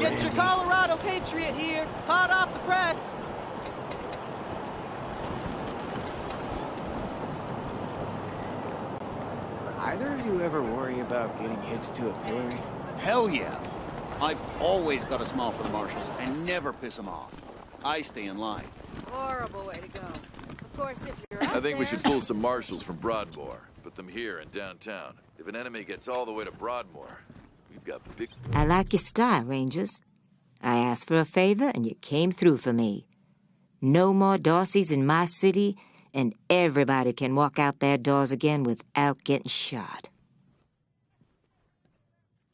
Get your Colorado Patriot here, hot off the press. Either of you ever worry about getting hitched to a pillory? Hell yeah. I've always got a smile for the marshals and never piss them off. I stay in line. Horrible way to go. Of course, if you're I think we should pull some marshals from Broadmoor. Put them here in downtown. If an enemy gets all the way to Broadmoor, we've got big... I like your style, Rangers. I asked for a favor, and you came through for me. No more Darcys in my city, and everybody can walk out their doors again without getting shot.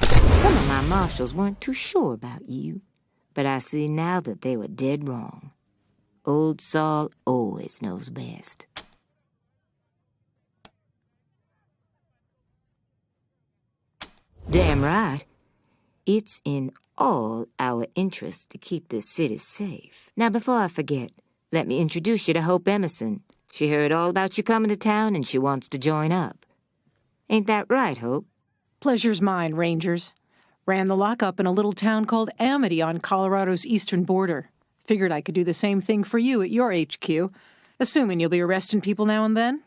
Some of my marshals weren't too sure about you, but I see now that they were dead wrong. Old Saul always knows best. Damn right. It's in all our interests to keep this city safe. Now, before I forget, let me introduce you to Hope Emerson. She heard all about you coming to town, and she wants to join up. Ain't that right, Hope? Pleasure's mine, Rangers. Ran the lockup in a little town called Amity on Colorado's eastern border. Figured I could do the same thing for you at your HQ, assuming you'll be arresting people now and then.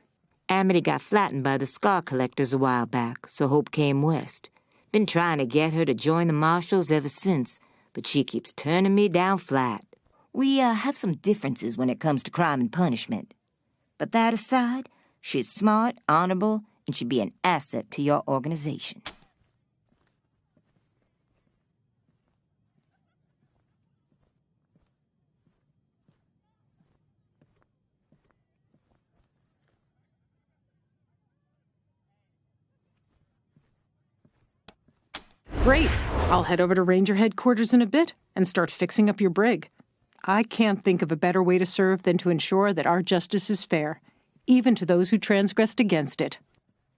Amity got flattened by the scar collectors a while back, so Hope came west. Been trying to get her to join the marshals ever since, but she keeps turning me down flat. We have some differences when it comes to crime and punishment. But that aside, she's smart, honorable, and should be an asset to your organization. Great. I'll head over to Ranger headquarters in a bit and start fixing up your brig. I can't think of a better way to serve than to ensure that our justice is fair, even to those who transgressed against it.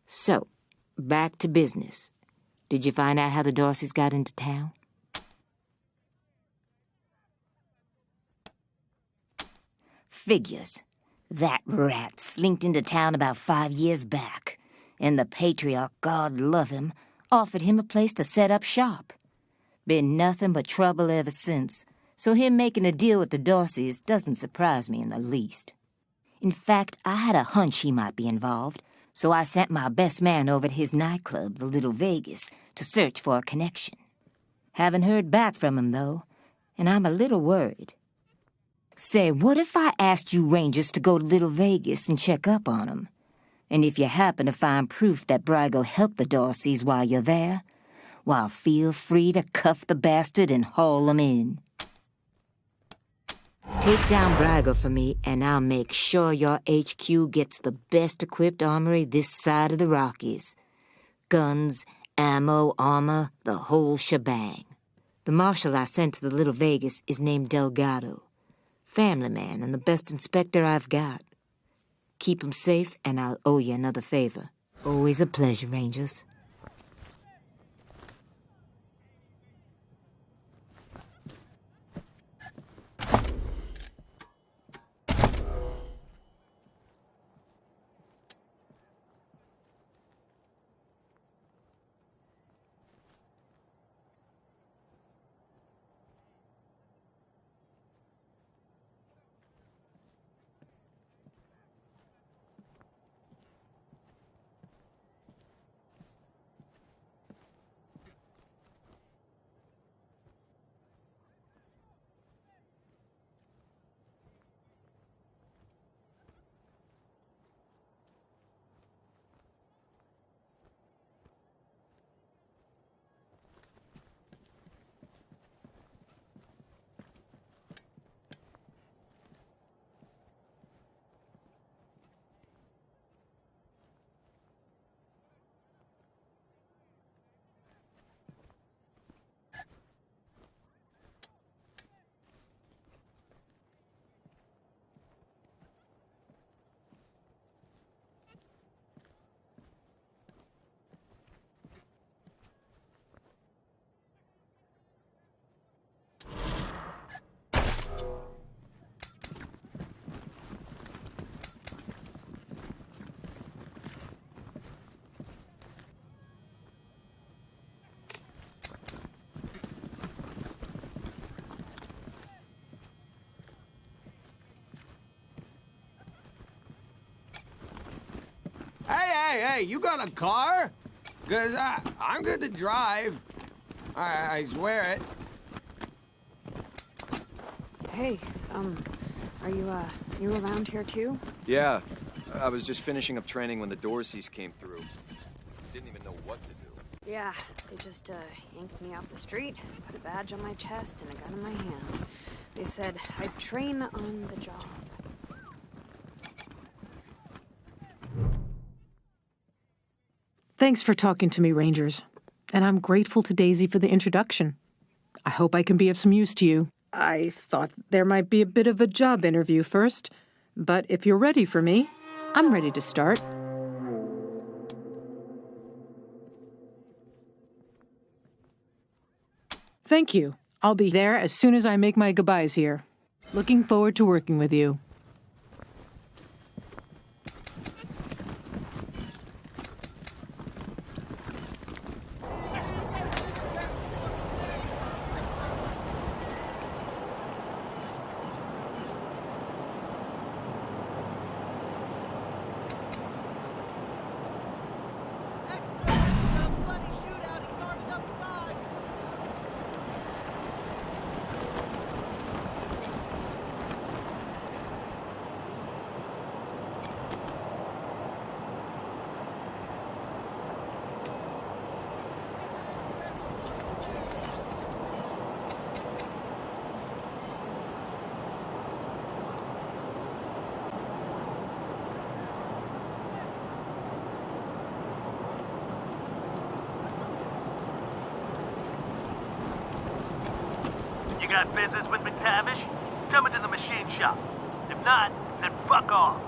So, back to business. Did you find out how the Darcys got into town? Figures. That rat slinked into town about 5 years back, and the patriarch, God love him, offered him a place to set up shop. Been nothing but trouble ever since, so him making a deal with the Darcys doesn't surprise me in the least. In fact, I had a hunch he might be involved, so I sent my best man over to his nightclub, the Little Vegas, to search for a connection. Haven't heard back from him, though, and I'm a little worried. Say, what if I asked you Rangers to go to Little Vegas and check up on him? And if you happen to find proof that Brygo helped the Darcys while you're there, well, feel free to cuff the bastard and haul him in. Take down Brygo for me, and I'll make sure your HQ gets the best-equipped armory this side of the Rockies. Guns, ammo, armor, the whole shebang. The marshal I sent to the Little Vegas is named Delgado. Family man and the best inspector I've got. Keep him safe, and I'll owe you another favor. Always a pleasure, Rangers. Hey, you got a car? Because I'm good to drive. I swear it. Hey, are you around here too? Yeah, I was just finishing up training when the Dorseys came through. Didn't even know what to do. Yeah, they just, yanked me off the street, put a badge on my chest and a gun in my hand. They said I'd train on the job. Thanks for talking to me, Rangers. And I'm grateful to Daisy for the introduction. I hope I can be of some use to you. I thought there might be a bit of a job interview first, but if you're ready for me, I'm ready to start. Thank you. I'll be there as soon as I make my goodbyes here. Looking forward to working with you. Extra, bloody shootout and guarded up the vibes. You got business with McTavish? Come into the machine shop. If not, then fuck off.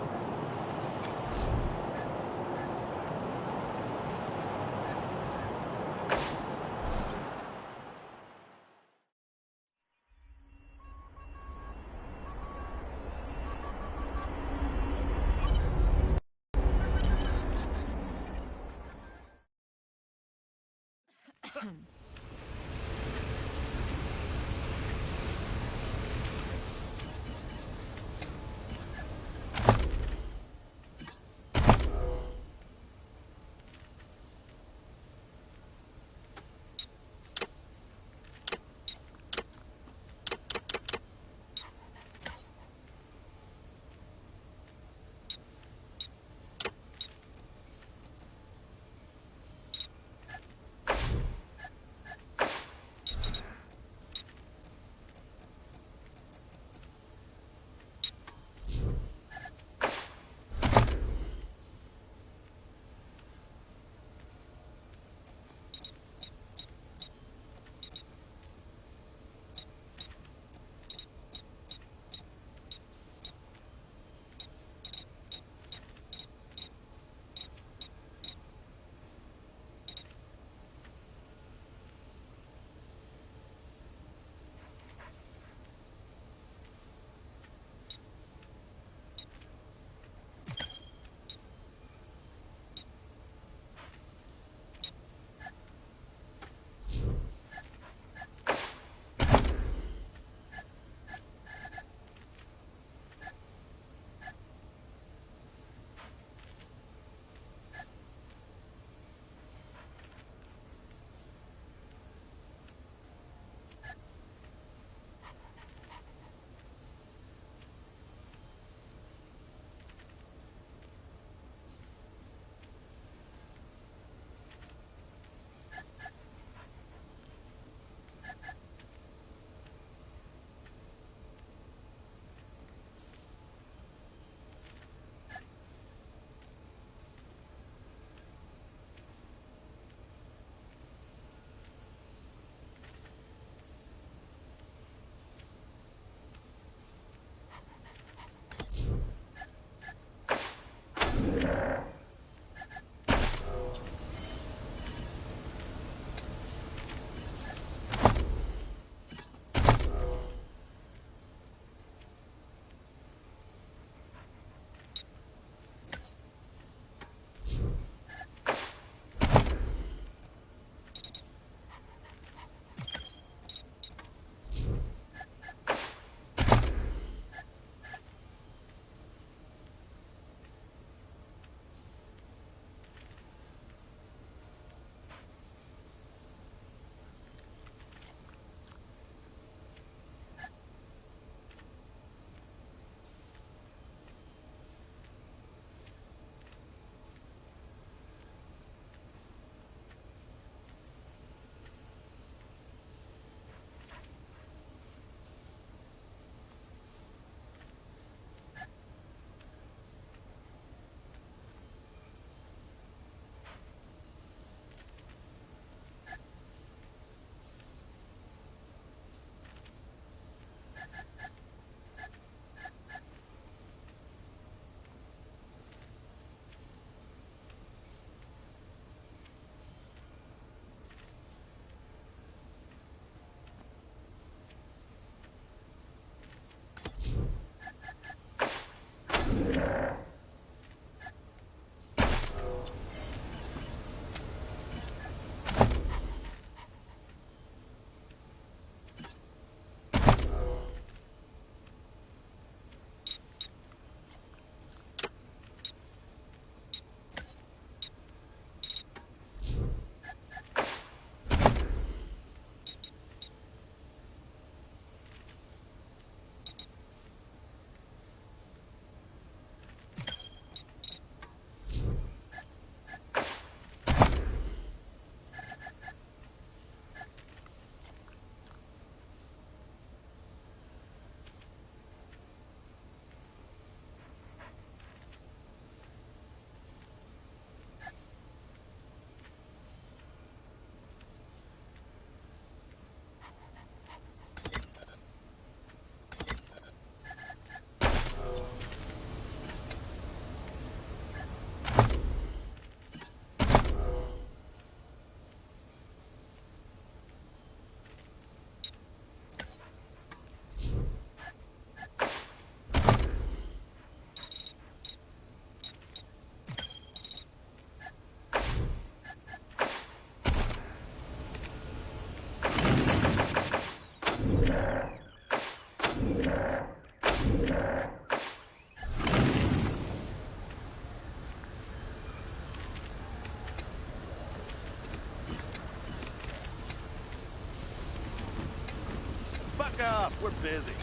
off. We're busy.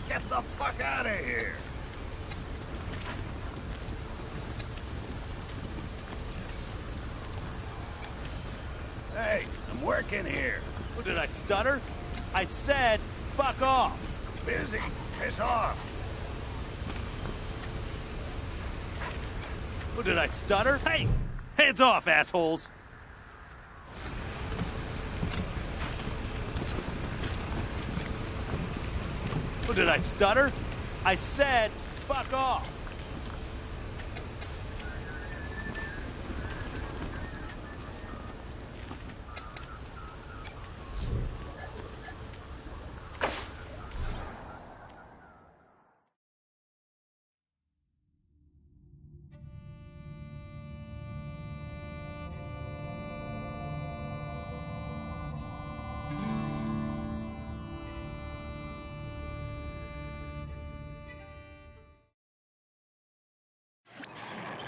Get the fuck out of here! Hey, I'm working here. What, did I stutter? I said, fuck off. Busy. Piss off. What, did I stutter? Hey, hands off, assholes. What, did I stutter? I said, fuck off.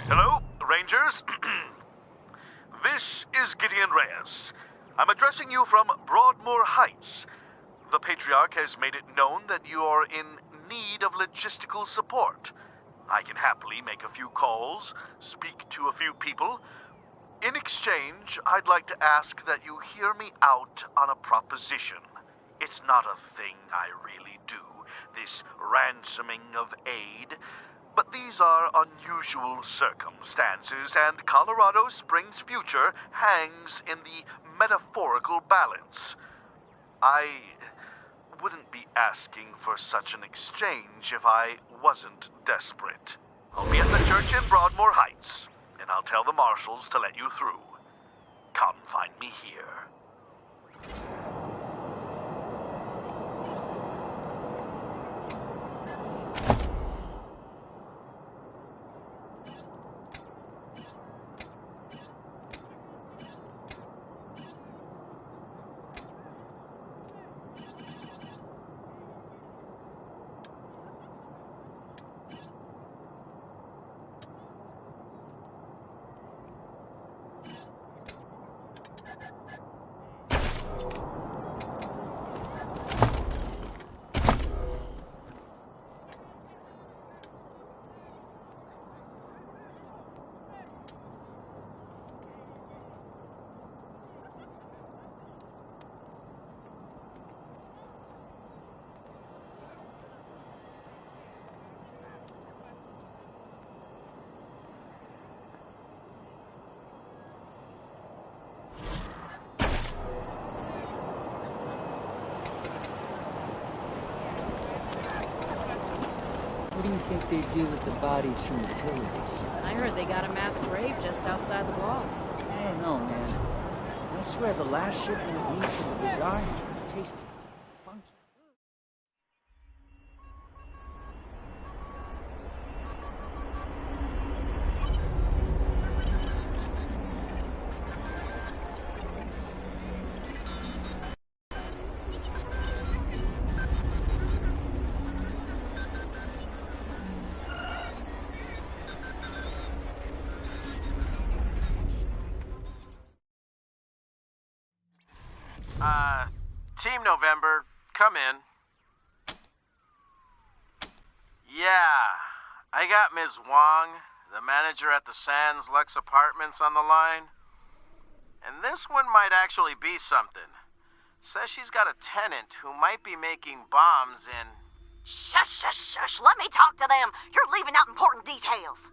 Hello, Rangers? This is Gideon Reyes. I'm addressing you from Broadmoor Heights. The Patriarch has made it known that you are in need of logistical support. I can happily make a few calls, speak to a few people. In exchange, I'd like to ask that you hear me out on a proposition. It's not a thing I really do, this ransoming of aid. But these are unusual circumstances, and Colorado Springs' future hangs in the metaphorical balance. I wouldn't be asking for such an exchange if I wasn't desperate. I'll be at the church in Broadmoor Heights, and I'll tell the marshals to let you through. Come find me here. What do you think they do with the bodies from the pillars? I heard they got a mass grave just outside the walls. I don't know, man. I swear the last shipment of meat from the bazaar tasted funky. Team November, come in. Yeah, I got Ms. Wong, the manager at the Sands Lux Apartments, on the line. And this one might actually be something. Says she's got a tenant who might be making bombs in... Shush, shush, shush. Let me talk to them. You're leaving out important details.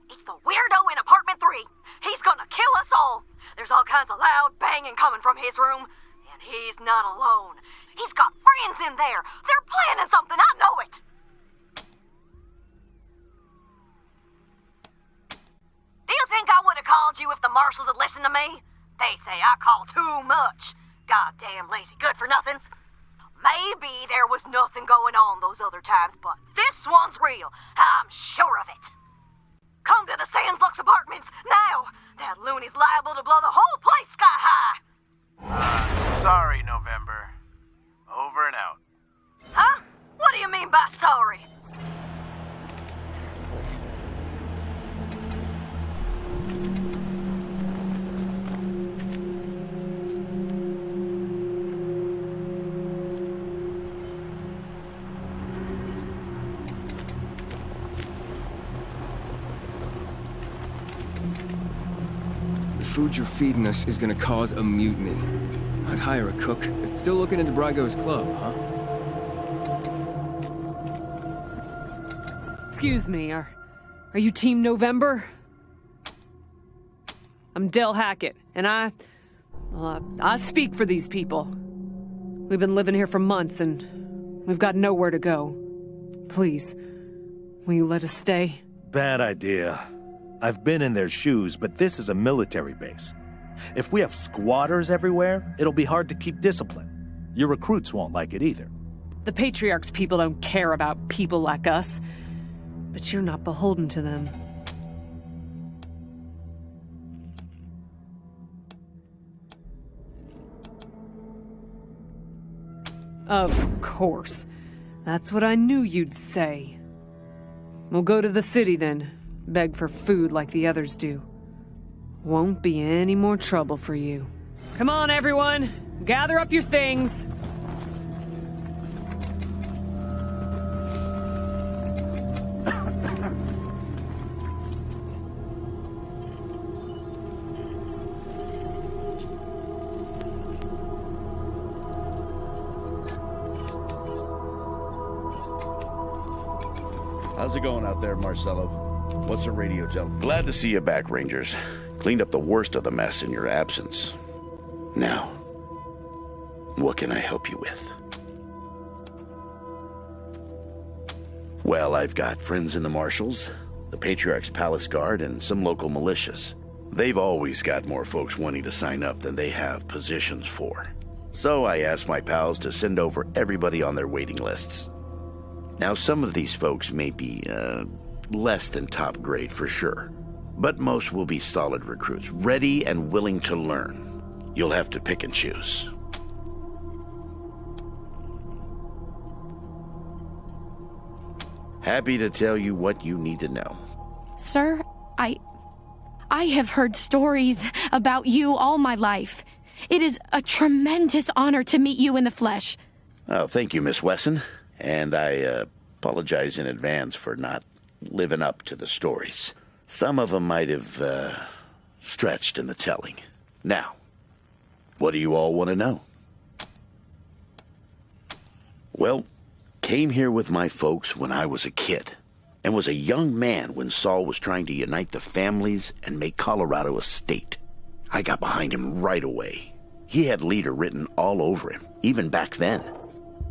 It's the weirdo in apartment 3. He's gonna kill us all. There's all kinds of loud banging coming from his room. And he's not alone. He's got friends in there. They're planning something. I know it. Do you think I would have called you if the marshals had listened to me? They say I call too much. Goddamn lazy good-for-nothings. Maybe there was nothing going on those other times, but this one's real. I'm sure of it. Come to the Sands Lux Apartments, now! That loony's liable to blow the whole place sky high! Sorry, November. Over and out. Huh? What do you mean by sorry? food you're feeding us is gonna cause a mutiny. I'd hire a cook. Still looking into Brygo's club, huh? Excuse me, are you Team November? I'm Del Hackett, and I speak for these people. We've been living here for months, and we've got nowhere to go. Please, will you let us stay? Bad idea. I've been in their shoes, but this is a military base. If we have squatters everywhere, it'll be hard to keep discipline. Your recruits won't like it either. The Patriarch's people don't care about people like us, but you're not beholden to them. Of course. That's what I knew you'd say. We'll go to the city then. Beg for food like the others do. Won't be any more trouble for you. Come on, everyone! Gather up your things! How's it going out there, Marcelo? What's the radio tell? Glad to see you back, Rangers. Cleaned up the worst of the mess in your absence. Now, what can I help you with? Well, I've got friends in the Marshals, the Patriarch's Palace Guard, and some local militias. They've always got more folks wanting to sign up than they have positions for. So I asked my pals to send over everybody on their waiting lists. Now, some of these folks may be, less than top grade for sure, but most will be solid recruits, ready and willing to learn. You'll have to pick and choose. Happy to tell you what you need to know. Sir, I have heard stories about you all my life. It is a tremendous honor to meet you in the flesh. Oh, thank you, Miss Wesson. And I apologize in advance for not living up to the stories. Some of them might have stretched in the telling. Now, what do you all want to know? Well, came here with my folks when I was a kid, and was a young man when Saul was trying to unite the families and make Colorado a state. I got behind him right away. He had leader written all over him, even back then.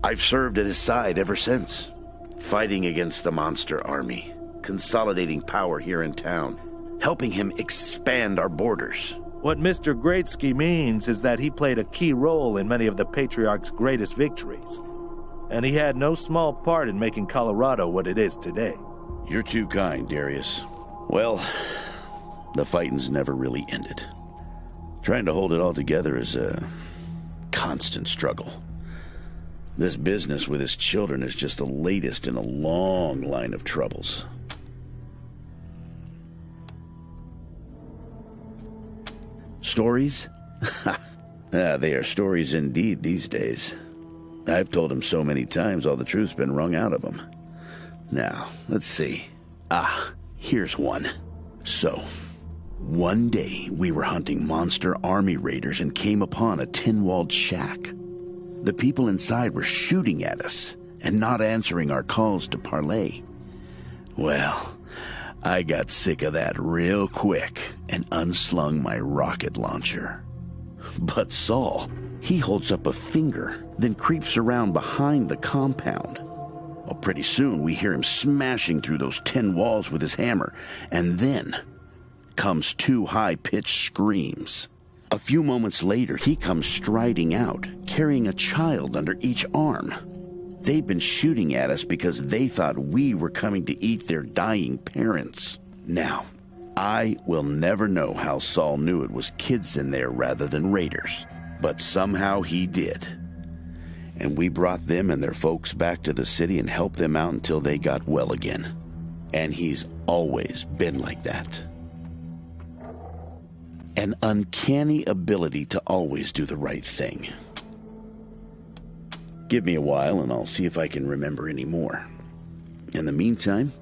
I've served at his side ever since, fighting against the monster army, consolidating power here in town, helping him expand our borders. What Mr. Greatsky means is that he played a key role in many of the Patriarch's greatest victories, and he had no small part in making Colorado what it is today. You're too kind, Darius. Well, the fighting's never really ended. Trying to hold it all together is a constant struggle. This business with his children is just the latest in a long line of troubles. Stories? They are stories indeed these days. I've told him so many times all the truth's been wrung out of him. Now, let's see. Here's one. So, one day we were hunting monster army raiders and came upon a tin-walled shack. The people inside were shooting at us and not answering our calls to parley. Well, I got sick of that real quick and unslung my rocket launcher. But Saul, he holds up a finger, then creeps around behind the compound. Well, pretty soon we hear him smashing through those tin walls with his hammer, and then comes two high-pitched screams. A few moments later, he comes striding out, carrying a child under each arm. They'd been shooting at us because they thought we were coming to eat their dying parents. Now, I will never know how Saul knew it was kids in there rather than raiders, but somehow he did. And we brought them and their folks back to the city and helped them out until they got well again. And he's always been like that. An uncanny ability to always do the right thing. Give me a while and I'll see if I can remember any more. In the meantime,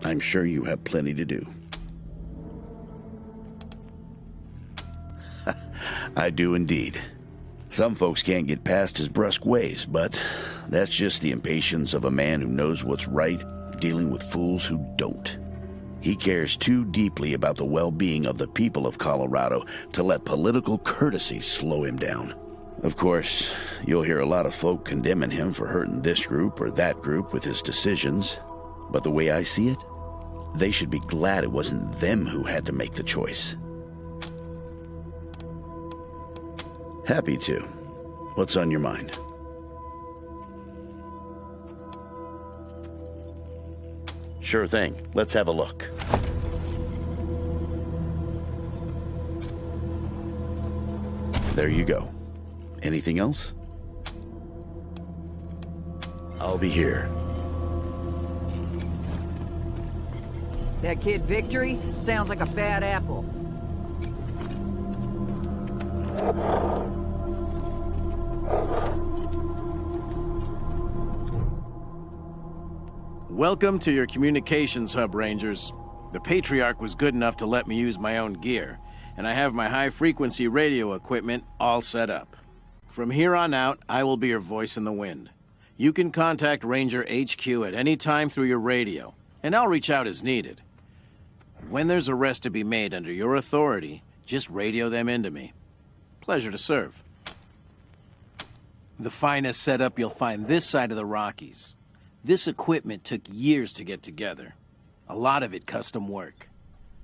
I'm sure you have plenty to do. I do indeed. Some folks can't get past his brusque ways, but that's just the impatience of a man who knows what's right, dealing with fools who don't. He cares too deeply about the well-being of the people of Colorado to let political courtesy slow him down. Of course, you'll hear a lot of folk condemning him for hurting this group or that group with his decisions, but the way I see it, they should be glad it wasn't them who had to make the choice. Happy to. What's on your mind? Sure thing. Let's have a look. There you go. Anything else? I'll be here. That kid Victory sounds like a bad apple. Welcome to your communications hub, Rangers. The Patriarch was good enough to let me use my own gear, and I have my high-frequency radio equipment all set up. From here on out, I will be your voice in the wind. You can contact Ranger HQ at any time through your radio, and I'll reach out as needed. When there's arrests to be made under your authority, just radio them into me. Pleasure to serve. The finest setup you'll find this side of the Rockies. This equipment took years to get together. A lot of it custom work.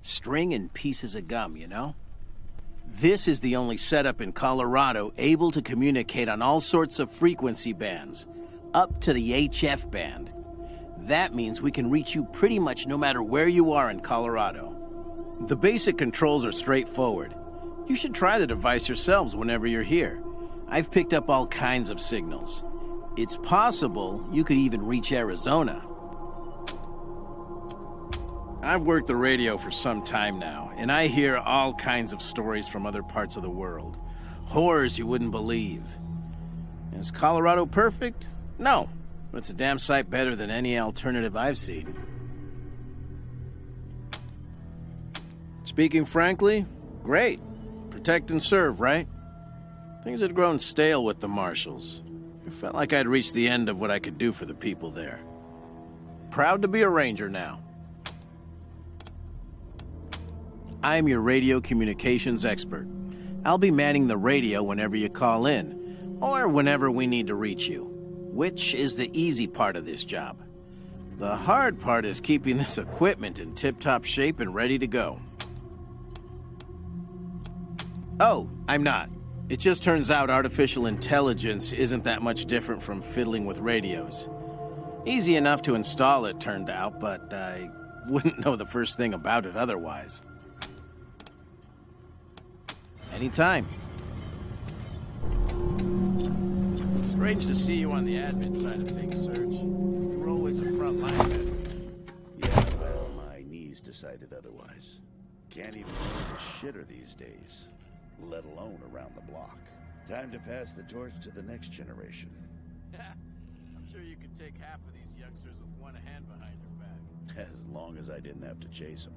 String and pieces of gum, you know? This is the only setup in Colorado able to communicate on all sorts of frequency bands, up to the HF band. That means we can reach you pretty much no matter where you are in Colorado. The basic controls are straightforward. You should try the device yourselves whenever you're here. I've picked up all kinds of signals. It's possible you could even reach Arizona. I've worked the radio for some time now, and I hear all kinds of stories from other parts of the world. Horrors you wouldn't believe. Is Colorado perfect? No, but it's a damn sight better than any alternative I've seen. Speaking frankly, great. Protect and serve, right? Things had grown stale with the Marshals. It felt like I'd reached the end of what I could do for the people there. Proud to be a Ranger now. I'm your radio communications expert. I'll be manning the radio whenever you call in, or whenever we need to reach you, which is the easy part of this job. The hard part is keeping this equipment in tip-top shape and ready to go. Oh, I'm not. It just turns out artificial intelligence isn't that much different from fiddling with radios. Easy enough to install, it turned out, but I wouldn't know the first thing about it otherwise. Anytime. Strange to see you on the admin side of things, Serge. You were always a front line veteran. Yeah, well, my knees decided otherwise. Can't even use a shitter these days, let alone around the block. Time to pass the torch to the next generation. I'm sure you could take half of these youngsters with one hand behind your back. As long as I didn't have to chase them.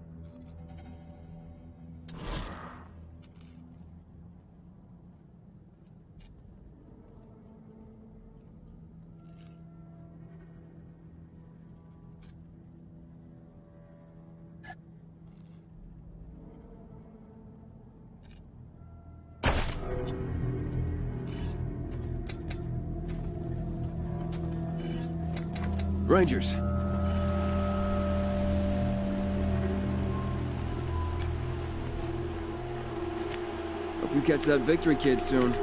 Rangers. Hope you catch that Victory kid soon.